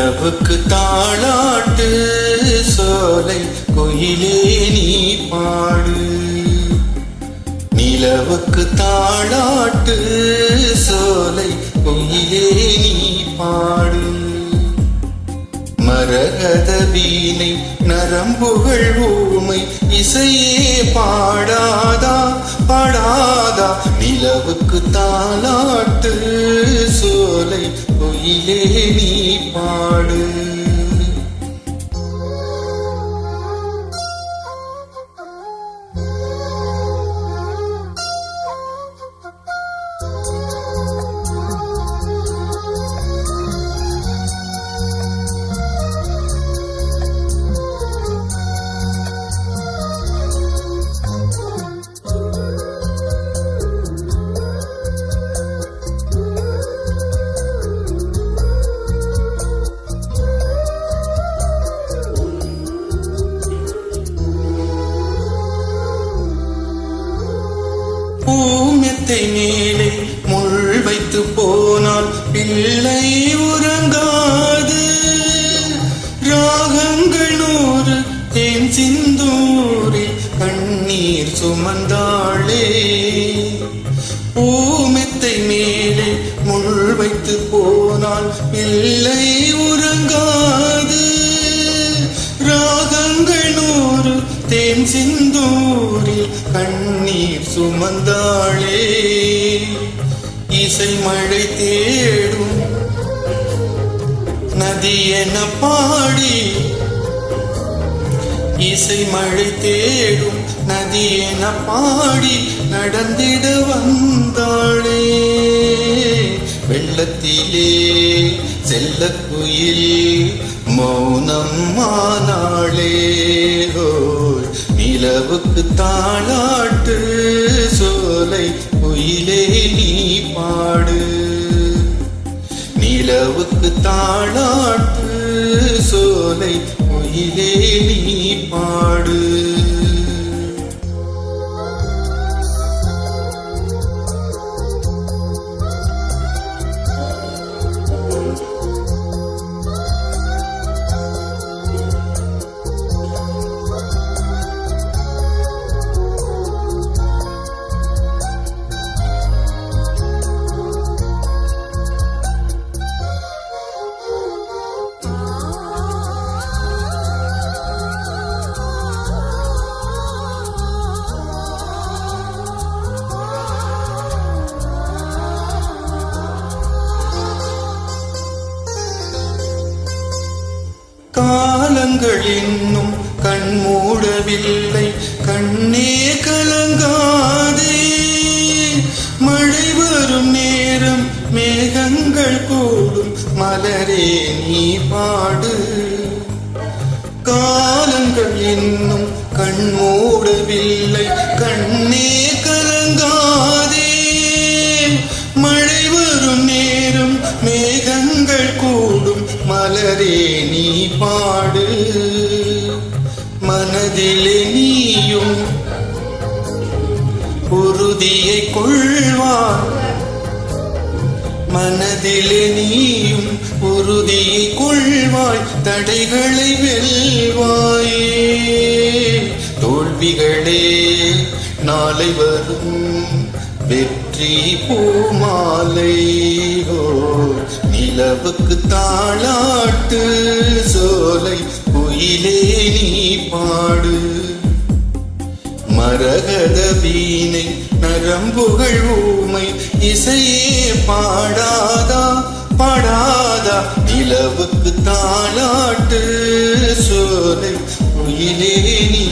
நிலவுக்கு தாளாட்டு சோலை குயிலே நீ பாடு. நிலவுக்கு தாளாட்டு சோலை குயிலே நீ பாடு. மரகத வீணை நரம்புகள் ஊமை இசையே பாடாதா பாடாதா. நிலவுக்கு தாளாட்டு சோலை குயிலே நீ பாடு. பூமெத்தை மேலே முள் வைத்து போனால் பிள்ளை உறங்காது. ராகங்கள் 100 தேன் சிந்தூரில் கண்ணீர் சுமந்தாளே. பூமெத்தை மேலே முள் வைத்து போனால் பிள்ளை உறங்காது. ராகங்கள் 100 தேன் சிந்தூரில் கண்ணீர் சுமந்தாளே. இசை மழை தேடும் நதி என பாடி. இசை மழை தேடும் நதி என பாடி நடந்திட வந்தாளே. வெள்ளத்திலே செல்ல குயில் மௌனம் ஆனாளே. நிலவுக்கு தாளாட்டு சோலை குயிலே நீ பாடு. நிலவுக்கு தாளாட்டு சோலை குயிலே நீ பாடு. காலங்கள் இன்னும் கண் மூடவில்லை கண்ணே கலங்காதே. மழை வரும் நேரம் மேகங்கள் கூடும் மலரே நீ பாடு. காலங்கள் இன்னும் கண் மூடவில்லை கண்ணே கலங்காதே. மழை வரும் நேரம் மேகங்கள் கூடும் மலரே நீ பாடு. மனதிலே நீயும் உறுதியை கொள்வாய். மனதிலே நீயும் உறுதியை கொள்வாய். தடைகளை வெல்வாயே. தோல்விகளே நாளை வரும் வெற்றி பூமாலை. நிலவுக்கு தாளாட்டு சோலை குயிலே நீ பாடு. மரகத வீணை நரம்புகள் ஊமை இசையே பாடாதா பாடாதா. நிலவுக்கு தாளாட்டு சோலை குயிலே நீ